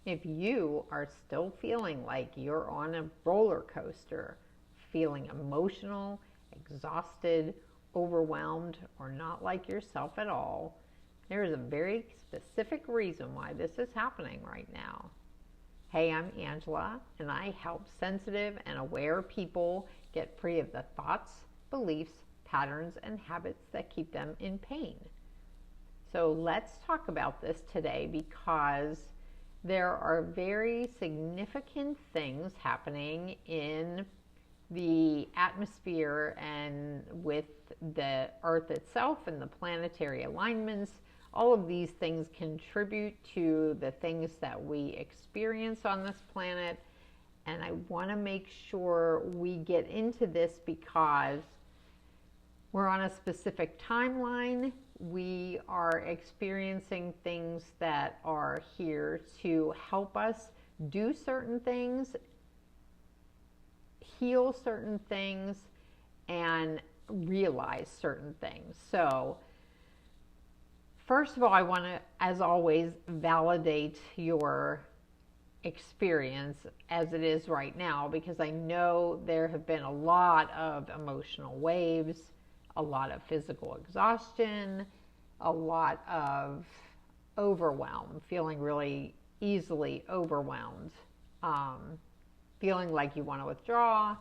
If you are still feeling like you're on a roller coaster, feeling emotional, exhausted, overwhelmed, or not like yourself at all, there is a very specific reason why this is happening right now. Hey, I'm Angela, and I help sensitive and aware people get free of the thoughts, beliefs, patterns, and habits that keep them in pain. So let's talk about this today because there are very significant things happening in the atmosphere and with the Earth itself and the planetary alignments. All of these things contribute to the things that we experience on this planet. And I want to make sure we get into this because we're on a specific timeline. We are experiencing things that are here to help us do certain things, heal certain things, and realize certain things. So, first of all, I want to, as always, validate your experience as it is right now, because I know there have been a lot of emotional waves, a lot of physical exhaustion, a lot of overwhelm, feeling really easily overwhelmed, feeling like you want to withdraw,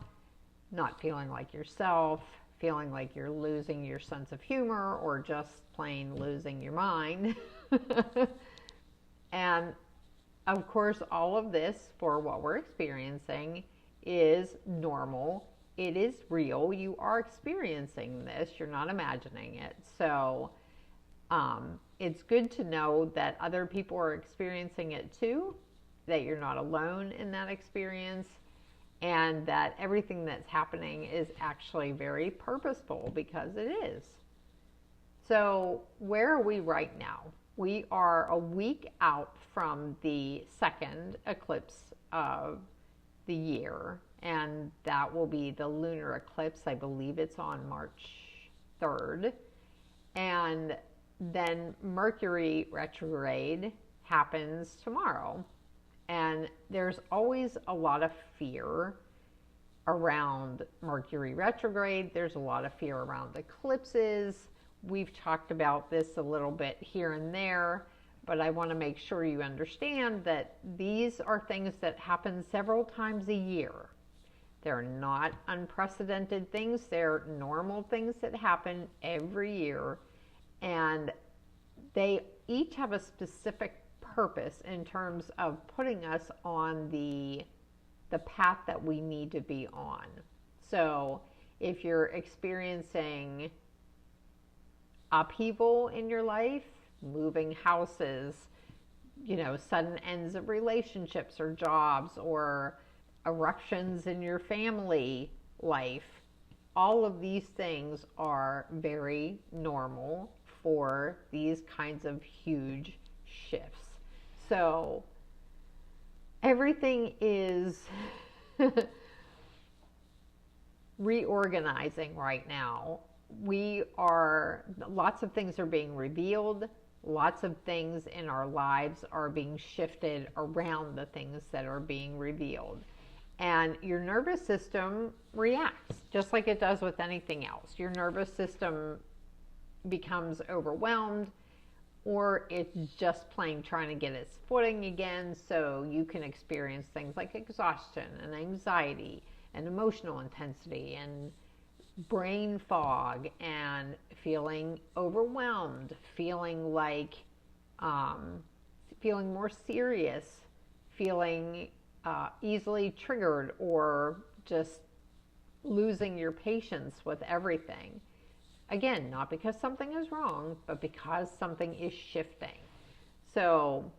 not feeling like yourself, feeling like you're losing your sense of humor or just plain losing your mind. And of course, all of this for what we're experiencing is normal. It is real. You are experiencing this. You're not imagining it. So it's good to know that other people are experiencing it too, that you're not alone in that experience, and that everything that's happening is actually very purposeful, because it is. So where are we right now? We are a week out from the second eclipse of the year, and that will be the lunar eclipse. I believe it's on March 3rd. And then Mercury Retrograde happens tomorrow. And there's always a lot of fear around Mercury Retrograde. There's a lot of fear around eclipses. We've talked about this a little bit here and there, but I want to make sure you understand that these are things that happen several times a year. They're not unprecedented things. They're normal things that happen every year, and they each have a specific purpose in terms of putting us on the path that we need to be on. So if you're experiencing upheaval in your life, moving houses, sudden ends of relationships or jobs, or eruptions in your family life, all of these things are very normal for these kinds of huge shifts. So everything is reorganizing right now. Lots of things are being revealed. Lots of things in our lives are being shifted around the things that are being revealed. And your nervous system reacts just like it does with anything else. Your nervous system becomes overwhelmed, or it's just plain trying to get its footing again, so you can experience things like exhaustion and anxiety and emotional intensity and brain fog and feeling overwhelmed, feeling like feeling more serious, feeling easily triggered, or just losing your patience with everything. Again, not because something is wrong, but because something is shifting. So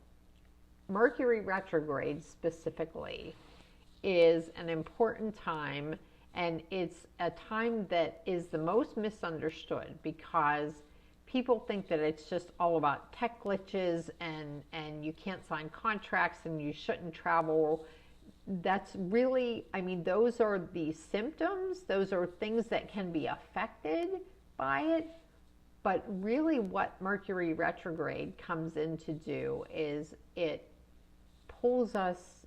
Mercury retrograde specifically is an important time, and it's a time that is the most misunderstood because people think that it's just all about tech glitches and you can't sign contracts and you shouldn't travel. That's really, those are the symptoms. Those are things that can be affected by it. But really what Mercury retrograde comes in to do is it pulls us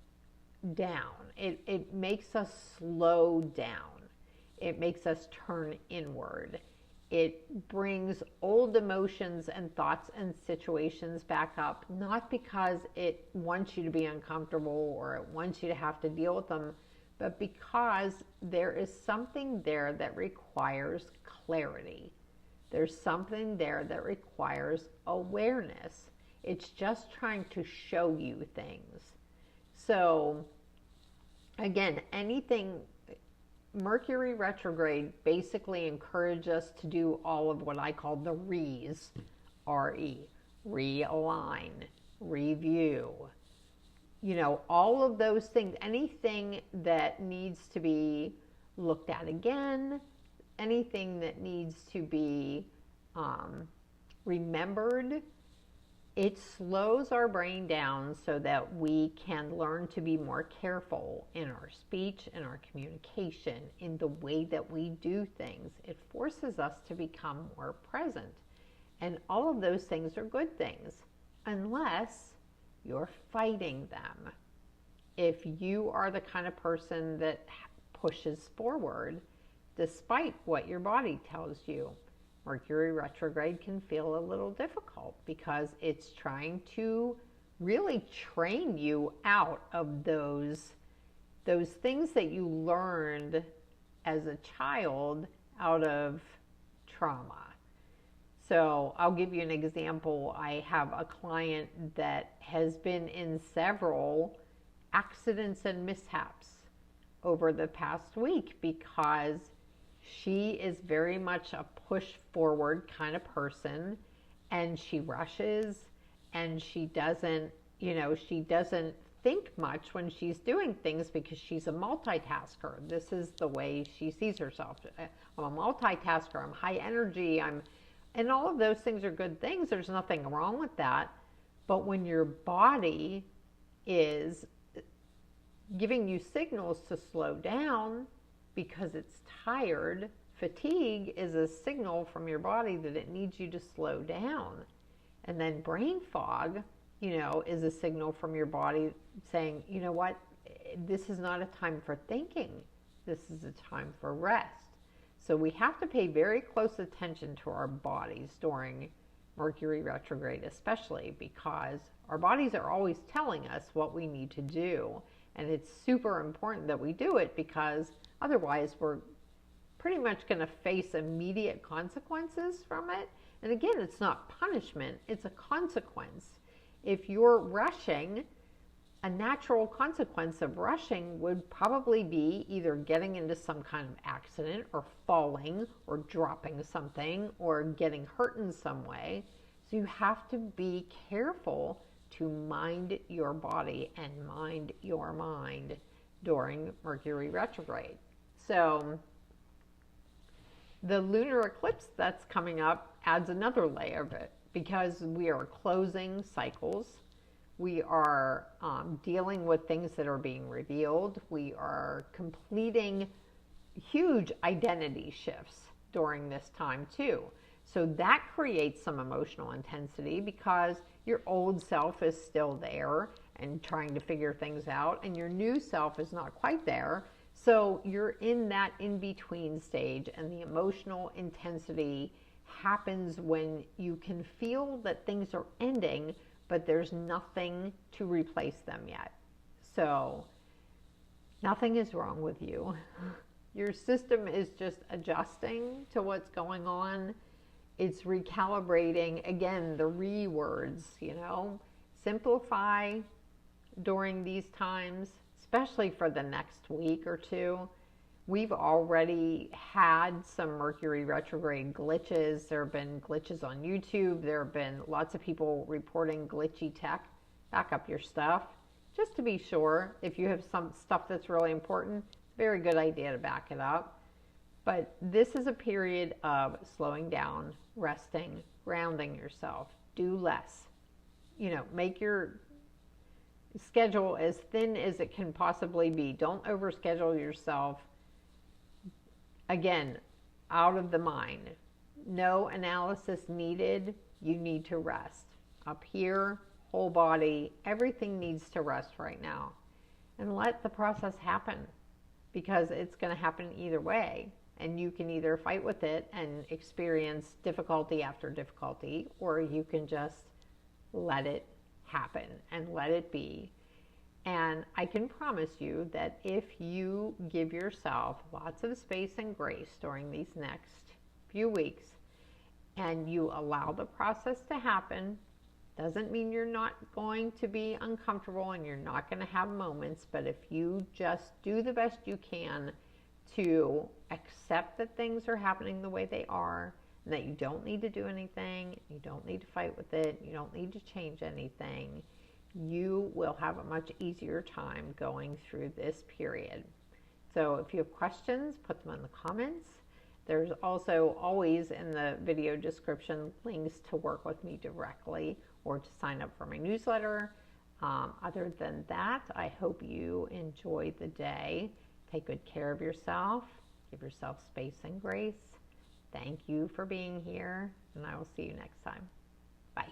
down. It makes us slow down. It makes us turn inward. It brings old emotions and thoughts and situations back up, not because it wants you to be uncomfortable or it wants you to have to deal with them, but because there is something there that requires clarity. There's something there that requires awareness. It's just trying to show you things. So, again, Mercury retrograde basically encourages us to do all of what I call the re's, R-E, realign, review. All of those things, anything that needs to be looked at again, anything that needs to be remembered, it slows our brain down so that we can learn to be more careful in our speech, in our communication, in the way that we do things. It forces us to become more present. And all of those things are good things, unless you're fighting them. If you are the kind of person that pushes forward, despite what your body tells you, Mercury retrograde can feel a little difficult because it's trying to really train you out of those things that you learned as a child out of trauma. So I'll give you an example. I have a client that has been in several accidents and mishaps over the past week because she is very much a push forward kind of person, and she rushes, and she doesn't think much when she's doing things because she's a multitasker. This is the way she sees herself. I'm a multitasker, I'm high energy, and all of those things are good things. There's nothing wrong with that. But when your body is giving you signals to slow down because it's tired, fatigue is a signal from your body that it needs you to slow down. And then brain fog, is a signal from your body saying, you know what, this is not a time for thinking. This is a time for rest. So we have to pay very close attention to our bodies during Mercury retrograde, especially because our bodies are always telling us what we need to do. And it's super important that we do it because otherwise we're pretty much going to face immediate consequences from it. And again, it's not punishment, it's a consequence. If you're rushing, a natural consequence of rushing would probably be either getting into some kind of accident or falling or dropping something or getting hurt in some way. So you have to be careful to mind your body and mind your mind during Mercury retrograde. So the lunar eclipse that's coming up adds another layer of it because we are closing cycles. We are dealing with things that are being revealed. We are completing huge identity shifts during this time too. So that creates some emotional intensity because your old self is still there and trying to figure things out, and your new self is not quite there. So you're in that in-between stage, and the emotional intensity happens when you can feel that things are ending, but there's nothing to replace them yet. So nothing is wrong with you. Your system is just adjusting to what's going on. It's recalibrating, again, the re words, simplify during these times, especially for the next week or two. We've already had some Mercury retrograde glitches. There have been glitches on YouTube. There have been lots of people reporting glitchy tech. Back up your stuff. Just to be sure, if you have some stuff that's really important, very good idea to back it up. But this is a period of slowing down, resting, grounding yourself. Do less. Make your schedule as thin as it can possibly be. Don't overschedule yourself. Again, out of the mind. No analysis needed. You need to rest. Up here, whole body, everything needs to rest right now. And let the process happen, because it's going to happen either way. And you can either fight with it and experience difficulty after difficulty, or you can just let it happen and let it be. And I can promise you that if you give yourself lots of space and grace during these next few weeks, and you allow the process to happen, doesn't mean you're not going to be uncomfortable and you're not going to have moments, but if you just do the best you can to accept that things are happening the way they are, and that you don't need to do anything, you don't need to fight with it, you don't need to change anything, you will have a much easier time going through this period. So if you have questions, put them in the comments. There's also always in the video description links to work with me directly or to sign up for my newsletter. Other than that, I hope you enjoy the day. Take good care of yourself. Give yourself space and grace. Thank you for being here, and I will see you next time. Bye.